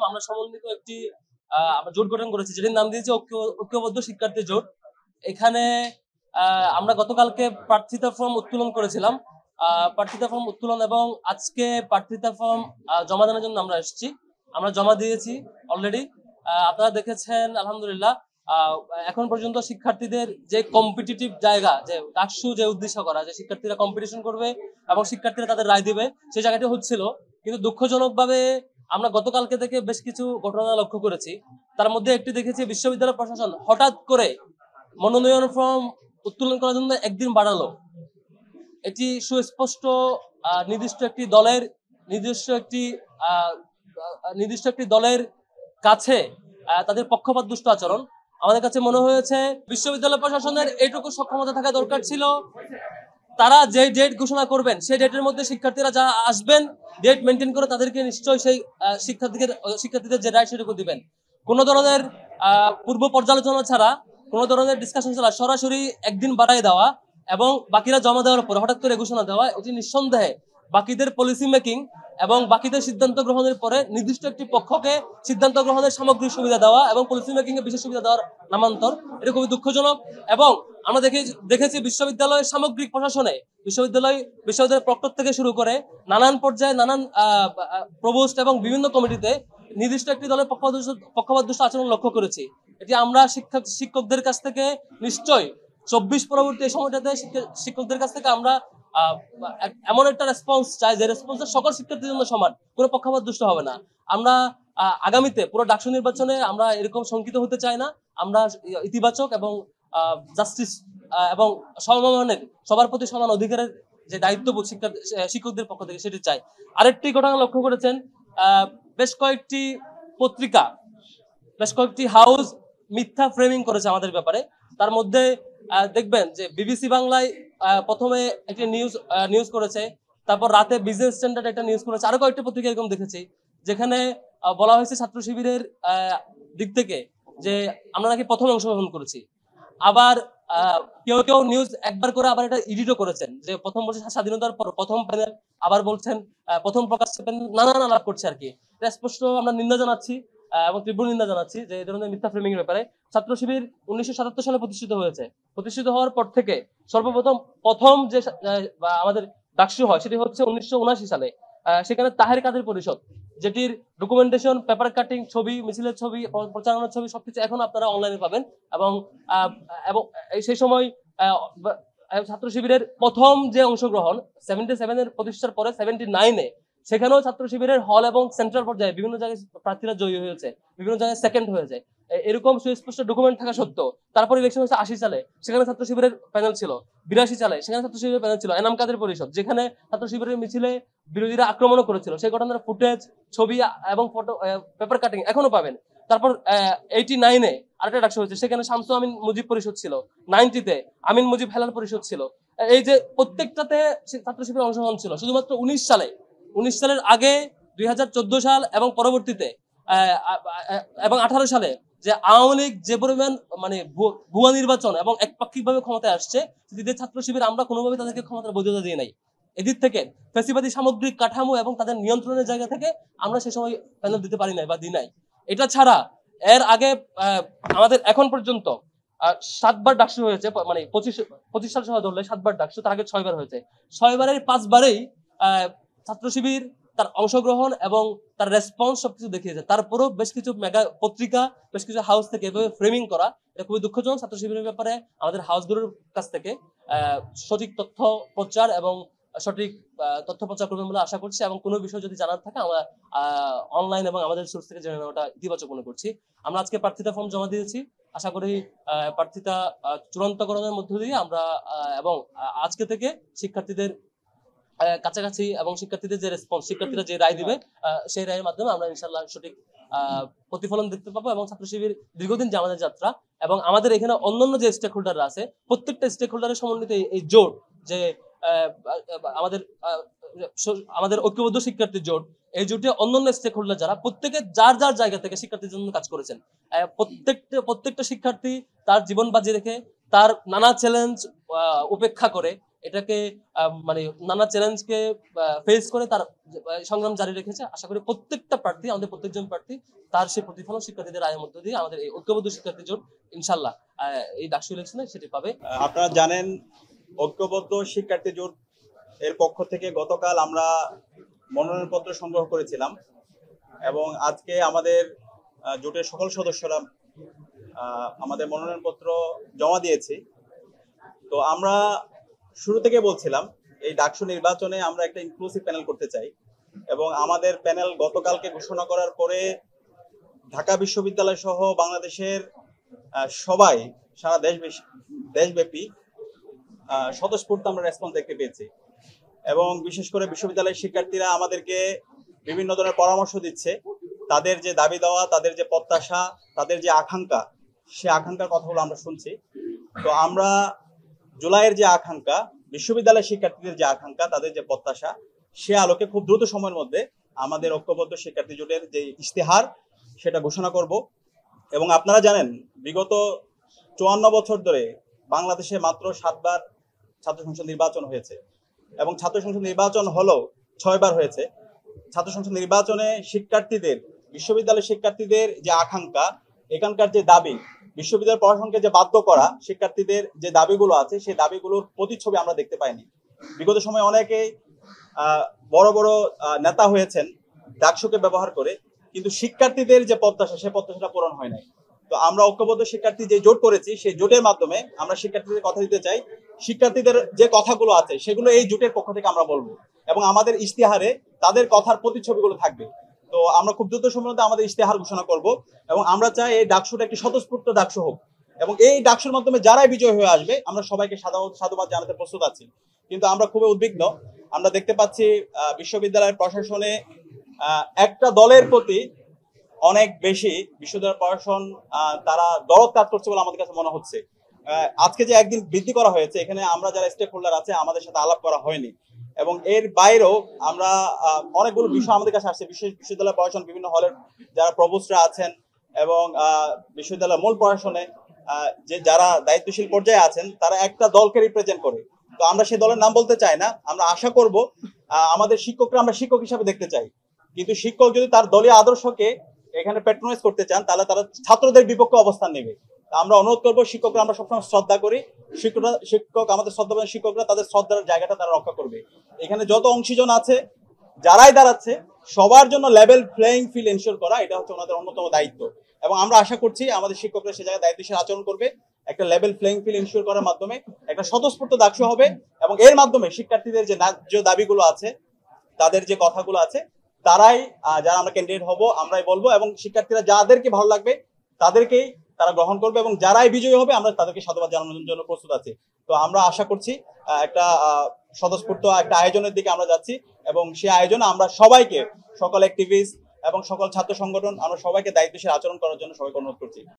আমরা সমন্বিত একটি আমরা জোট গঠন করেছি, যেটির নাম দিয়েছি ঐক্যবদ্ধ শিক্ষার্থী জোট। এখানে আমরা গতকালকে প্রার্থিতা ফর্ম উত্তোলন করেছিলাম। প্রার্থিতা ফর্ম উত্তোলন এবং আজকে প্রার্থিতা ফর্ম জমা দেওয়ার জন্য আমরা এসেছি। আমরা জমা দিয়েছি অলরেডি। আপনারা দেখেছেন আলহামদুলিল্লাহ। এখন পর্যন্ত শিক্ষার্থীদের যে কম্পিটিটিভ জায়গা, যে ডাকসু যে উদ্দেশ্য করা, যে শিক্ষার্থীরা কম্পিটিশন করবে এবং শিক্ষার্থীরা তাদের রায় দিবে, সেই জায়গাটি হচ্ছিল। কিন্তু দুঃখজনক ভাবে আমরা গতকালকে থেকে বেশ কিছু ঘটনা লক্ষ্য করেছি। তার মধ্যে একটি দেখেছি, বিশ্ববিদ্যালয় প্রশাসন হঠাৎ করে মনোনয়ন ফর্ম উত্তোলন করার জন্য একদিন বাড়ালো। এটি সুস্পষ্ট নির্দিষ্ট একটি দলের নির্দিষ্ট একটি দলের কাছে তাদের পক্ষপাত দুষ্ট আচরণ। আমাদের কাছে মনে হয়েছে বিশ্ববিদ্যালয় প্রশাসনের এইটুকু সক্ষমতা থাকা দরকার ছিল, তারা যে ডেট ঘোষণা করবেন সেই ডেটের মধ্যে শিক্ষার্থীরা যা আসবেন ডেট মেনটেন করে তাদেরকে নিশ্চয়ই সেই শিক্ষার্থীদের যে রাইট সেটুকু দিবেন। কোনো ধরনের পূর্ব পর্যালোচনা ছাড়া, কোনো ধরনের ডিসকাশন ছাড়া সরাসরি একদিন বাড়াই দেওয়া এবং বাকিরা জমা দেওয়ার পর হঠাৎ করে ঘোষণা দেওয়া, এটি নিঃসন্দেহে বাকিদের পলিসি মেকিং এবং বাকিদের সিদ্ধান্ত গ্রহণের পরে নির্দিষ্ট একটি পক্ষকে সিদ্ধান্ত গ্রহণের সামগ্রিক সুবিধা দেওয়া এবং পলিসি মেকিং এর বিশেষ সুবিধা দেওয়ার নামান্তর। এটা খুবই দুঃখজনক। এবং আমরা দেখেছি বিশ্ববিদ্যালয়ের সামগ্রিক প্রশাসনে, বিশ্ববিদ্যালয়ের প্রক্টর থেকে শুরু করে নানান পর্যায়ে নানান প্রভোস্ট এবং বিভিন্ন কমিটিতে নির্দিষ্ট একটি দলের পক্ষপাত দুষ্ট আচরণ লক্ষ্য করেছি। এটি আমরা শিক্ষকদের কাছ থেকে নিশ্চয়ই 24 পরবর্তী এই সময়টাতে শিক্ষকদের কাছ থেকে আমরা এমন একটা রেসপন্স চাই যে রেসপন্সটা সকল শিক্ষার্থীর জন্য সমান, কোনো পক্ষপাত দুষ্ট হবে না। আমরা আগামীতে পুরো ডাকসু নির্বাচনে আমরা এরকম শঙ্কিত হতে চাই না। আমরা ইতিবাচক এবং জাস্টিস এবং সমমানের সবার প্রতি সমান অধিকারের যে দায়িত্ববোধ শিক্ষকদের পক্ষ থেকে সেটি চাই। আরেকটি ঘটনা লক্ষ্য করেছেন, বেশ কয়েকটি হাউস মিথ্যা ফ্রেমিং করেছে আমাদের ব্যাপারে। তার মধ্যে দেখবেন যে বিবিসি বাংলায় প্রথমে একটি নিউজ করেছে, তারপর রাতে বিজনেস স্ট্যান্ডার্ড একটা নিউজ করেছে, আরো কয়েকটি পত্রিকা এরকম দেখেছি যেখানে বলা হয়েছে ছাত্র শিবিরের দিক থেকে যে আমরা নাকি প্রথম অংশগ্রহণ করেছি। আবার কেউ নিউজ একবার করে আবার এটা এডিটও করেছেন যে প্রথম বলছে স্বাধীনতার পর প্রথম প্যানেল, আবার বলছেন প্রথম প্রকাশ প্যানেল, নানান আলাপ করছে আর কি। এটা স্পষ্ট আমরা নিন্দা জানাচ্ছি এবং তীব্র নিন্দা জানাচ্ছি যে এই ধরনের মিথ্যা ফ্রেমিং এর ব্যাপারে। ছাত্র শিবির 1977 সালে প্রতিষ্ঠিত হওয়ার পর থেকে প্রথম যে আমাদের ডাকসু হয় সেটি হচ্ছে 1979 সালে। সেখানে তাহের কাদের পরিষদ, যেটির ডকুমেন্টেশন, পেপার কাটিং, ছবি, মিছিলের ছবি, প্রচারণার ছবি সবকিছু এখন আপনারা অনলাইনে পাবেন। এবং সেই সময় ছাত্র শিবিরের প্রথম যে অংশগ্রহণ 77 এর প্রতিষ্ঠার পরে 79-এ সেখানেও ছাত্র শিবিরের হল এবং সেন্ট্রাল পর্যায়ে বিভিন্ন জায়গায় প্রার্থীরা জয়ী হয়েছে, বিভিন্ন জায়গায় সেকেন্ড হয়েছে। এরকম সুস্পষ্ট ডকুমেন্ট থাকা সত্ত্বেও তারপর ইলেকশন হয়েছে 80 সালে, সেখানে ছাত্র শিবিরের প্যানেল ছিল। 82 সালে সেখানে ছাত্র শিবিরের প্যানেল ছিল। এনাম কাদের পরিষদ, যেখানে ছাত্র শিবিরের মিছিলে বিরোধীরা আক্রমণও করেছিল, সেই ঘটনার ফুটেজ, ছবি এবং ফটো, পেপার কাটিং এখনো পাবেন। তারপর 89-এ আরেকটা ডাকসু হয়েছে, সেখানে শামসু আমিন মুজিব পরিষদ ছিল। 90-তে আমিন মুজিব হেলাল পরিষদ ছিল। এই যে প্রত্যেকটাতে ছাত্র শিবিরের অংশগ্রহণ ছিল। শুধুমাত্র 19 সালের আগে 2014 সাল এবং পরবর্তীতে এবং 18 সালে যে আওয়ামী লীগ যে পরিমাণ মানে ভুয়া নির্বাচন এবং একপাক্ষিকভাবে ক্ষমতায় আসছে, ছাত্র শিবির আমরা কোনোভাবে তাদেরকে ক্ষমতার বৈধতা দিয়ে নাই। এদিক থেকে ফ্যাসিবাদী সামগ্রিক কাঠামো এবং তাদের নিয়ন্ত্রণের জায়গা থেকে আমরা সে সময় প্যানেল দিতে পারি নাই বা দিই নাই। এটা ছাড়া এর আগে আমাদের এখন পর্যন্ত 7বার ডাকসু হয়েছে, মানে 25 সাল সহ ধরলে 7বার ডাকসু, তার আগে 6বার হয়েছে। 6বারের 5বারেই ছাত্র শিবির তার অংশগ্রহণ এবং তার রেসপন্স সবকিছু দেখিয়েছে। তারপরও বেশ কিছু মেগা পত্রিকা, বেশ কিছু হাউস থেকে এভাবে ফ্রেমিং করা, এটা খুবই দুঃখজনক। ছাত্র শিবিরের ব্যাপারে আমাদের হাউসগুলোর কাছ থেকে সঠিক তথ্য প্রচার এবং সঠিক তথ্য প্রচার করবেন বলে আশা করছি। এবং কোনো বিষয় যদি জানার থাকে আমরা অনলাইন এবং আমাদের সোর্স থেকে জেনে নেওয়াটা ইতিবাচক মনে করছি। আমরা আজকে প্রার্থিতা ফর্ম জমা দিয়েছি। আশা করি প্রার্থিতা চূড়ান্তকরণের মধ্য দিয়ে আমরা এবং আজকে থেকে শিক্ষার্থীদের কাছাকাছি এবং শিক্ষার্থীদের যে রেসপন্স, শিক্ষার্থীরা যে রায় দিবে সেই রায়ের মাধ্যমে আমরা ইনশাআল্লাহ সঠিক প্রতিফলন দেখতে পাবো। এবং ছাত্র শিবির দীর্ঘদিন যে আমাদের যাত্রা এবং আমাদের এখানে অন্যান্য যে স্টেক হোল্ডাররা আছে, প্রত্যেকটা স্টেক হোল্ডারের সমন্বিত এই জোট, যে আমাদের ঐক্যবদ্ধ শিক্ষার্থী জোট, এই জোটে অন্যান্য স্টেক হোল্ডার যারা প্রত্যেকে যার যার জায়গা থেকে শিক্ষার্থীর জন্য কাজ করেছেন। প্রত্যেকটা শিক্ষার্থী তার জীবন বাজি রেখে, তার নানা চ্যালেঞ্জ উপেক্ষা করে এটাকে মানে নানা চ্যালেঞ্জকে ফেস করে তার সংগ্রাম জারি রেখেছে। আশা করি প্রত্যেকটা প্রার্থী, আমাদের প্রত্যেকজন প্রার্থী তার সেই প্রতিফলন শিক্ষার্থীদের রায়ের মধ্য দিয়ে আমাদের এই ঐক্যবদ্ধ শিক্ষার্থী জোট ইনশাল্লাহ এই ডাকসু ইলেকশনে সেটি পাবে। আপনারা জানেন ঐক্যবদ্ধ শিক্ষার্থী জোট এর পক্ষ থেকে গতকাল আমরা মনোনয়নপত্র সংগ্রহ করেছিলাম এবং আজকে আমাদের জোটের সকল সদস্যরা আমাদের মনোনয়নপত্র জমা দিয়েছি। তো আমরা শুরু থেকে বলছিলাম এই ডাকসু নির্বাচনে আমরা একটা ইনক্লুসিভ প্যানেল করতে চাই এবং আমাদের প্যানেল গতকালকে ঘোষণা করার পরে ঢাকা বিশ্ববিদ্যালয় সহ বাংলাদেশের সবাই সারা দেশব্যাপী স্বতঃস্ফূর্ত আমরা রেসপন্স দেখতে পেয়েছি এবং বিশেষ করে বিশ্ববিদ্যালয়ের শিক্ষার্থীরা আমাদেরকে বিভিন্ন ধরনের পরামর্শ দিচ্ছে। তাদের যে দাবি দেওয়া, তাদের যে প্রত্যাশা, তাদের যে আকাঙ্ক্ষা, সে আকাঙ্ক্ষার কথাগুলো আমরা শুনছি। তো আমরা জুলাইয়ের যে আকাঙ্ক্ষা, বিশ্ববিদ্যালয়ের শিক্ষার্থীদের যে আকাঙ্ক্ষা, তাদের যে প্রত্যাশা, সে আলোকে খুব দ্রুত সময়ের মধ্যে আমাদের ঐক্যবদ্ধ শিক্ষার্থী জোটের যে ইশতেহার সেটা ঘোষণা করব। এবং আপনারা জানেন বিগত 54 বছর ধরে বাংলাদেশে মাত্র 7 বার ছাত্র সংসদ নির্বাচন হয়েছে এবং ছাত্র সংসদ নির্বাচন হলো 6 বার হয়েছে। ছাত্র সংসদ নির্বাচনে শিক্ষার্থীদের, বিশ্ববিদ্যালয়ের শিক্ষার্থীদের যে আকাঙ্ক্ষা, এখানকার যে দাবি, বিশ্ববিদ্যালয় প্রশাসনকে যে বাধ্য করা শিক্ষার্থীদের যে দাবিগুলো আছে, সেই দাবিগুলোর প্রতিচ্ছবি আমরা দেখতে পাইনি। বিগত সময়ে অনেকেই বড় বড় নেতা হয়েছেন ডাকসুকে ব্যবহার করে, কিন্তু শিক্ষার্থীদের যে প্রত্যাশা, সে প্রত্যাশাটা পূরণ হয় নাই। তো আমরা ঐক্যবদ্ধ শিক্ষার্থী যে জোট করেছি, সেই জোটের মাধ্যমে আমরা শিক্ষার্থীদের কথা দিতে চাই। শিক্ষার্থীদের যে কথাগুলো আছে সেগুলো এই জোটের পক্ষ থেকে আমরা বলবো এবং আমাদের ইশতেহারে তাদের কথার প্রতিচ্ছবিগুলো থাকবে। তো আমরা খুব দ্রুত সময়ের মধ্যে আমাদের ইশতেহার ঘোষণা করব এবং আমরা চাই এই ডাকসুটা একটি স্বতঃস্ফূর্ত ডাকসু হোক এবং এই ডাকসুর মাধ্যমে যারাই বিজয় হয়ে আসবে আমরা সবাইকে সাধুবাদ জানাতে প্রস্তুত আছি। কিন্তু আমরা খুবই উদ্বিগ্ন, আমরা দেখতে পাচ্ছি বিশ্ববিদ্যালয়ের প্রশাসনে একটা দলের প্রতি অনেক বেশি বিশ্ববিদ্যালয় প্রশাসন তারা দরদ কাজ করছে বলে আমাদের কাছে মনে হচ্ছে। আজকে যে একদিন বৃদ্ধি করা হয়েছে, এখানে আমরা যারা স্টেক হোল্ডার আছে আমাদের সাথে আলাপ করা হয়নি এবং এর বাইরেও আমরা অনেকগুলো বিষয় আমাদের কাছে আসছে। বিশ্ববিদ্যালয় প্রশাসন, বিভিন্ন হলের যারা প্রভোস্টরা আছেন এবং বিশ্ববিদ্যালয়ের মূল প্রশাসনে যে যারা দায়িত্বশীল পর্যায়ে আছেন, তারা একটা দলকে রিপ্রেজেন্ট করে। তো আমরা সেই দলের নাম বলতে চাই না। আমরা আশা করব আমাদের শিক্ষকরা আমরা শিক্ষক হিসাবে দেখতে চাই, কিন্তু শিক্ষক যদি তার দলীয় আদর্শকে এখানে প্যাট্রোনাইজ করতে চান তাহলে তারা ছাত্রদের বিপক্ষে অবস্থান নেবে। আমরা অনুরোধ করবো, শিক্ষকরা আমরা সবসময় শ্রদ্ধা করি, শিক্ষক আমাদের শ্রদ্ধাবান শিক্ষকরা তাদের শ্রদ্ধার জায়গাটা তারা রক্ষা করবে। এখানে যত অংশীজন আছে, যারাই দাঁড়াচ্ছে, সবার জন্য লেভেল প্লেইং ফিল্ড এনশিওর করা, এটা হচ্ছে ওনাদের অন্যতম দায়িত্ব এবং আমরা আশা করছি আমাদের শিক্ষকরা সে জায়গায় দায়িত্বশীল আচরণ করবে। একটা লেভেল প্লেইং ফিল্ড এনশিওর করার মাধ্যমে একটা স্বতঃস্ফূর্ত ডাকসু হবে এবং এর মাধ্যমে শিক্ষার্থীদের যে ন্যায্য দাবিগুলো আছে, তাদের যে কথাগুলো আছে, তারাই যারা আমরা ক্যান্ডিডেট হব আমরাই বলবো এবং শিক্ষার্থীরা যাদেরকে ভালো লাগবে তাদেরকেই তারা গ্রহণ করবে এবং যারাই বিজয়ী হবে আমরা তাদেরকে সাধুবাদ জানানোর জন্য প্রস্তুত আছি। তো আমরা আশা করছি একটা স্বতঃস্ফূর্ত একটা আয়োজনের দিকে আমরা যাচ্ছি এবং সেই আয়োজনে আমরা সবাইকে, সকল অ্যাক্টিভিস্ট এবং সকল ছাত্র সংগঠন, আমরা সবাইকে দায়িত্বশীল আচরণ করার জন্য সবাইকে অনুরোধ করছি।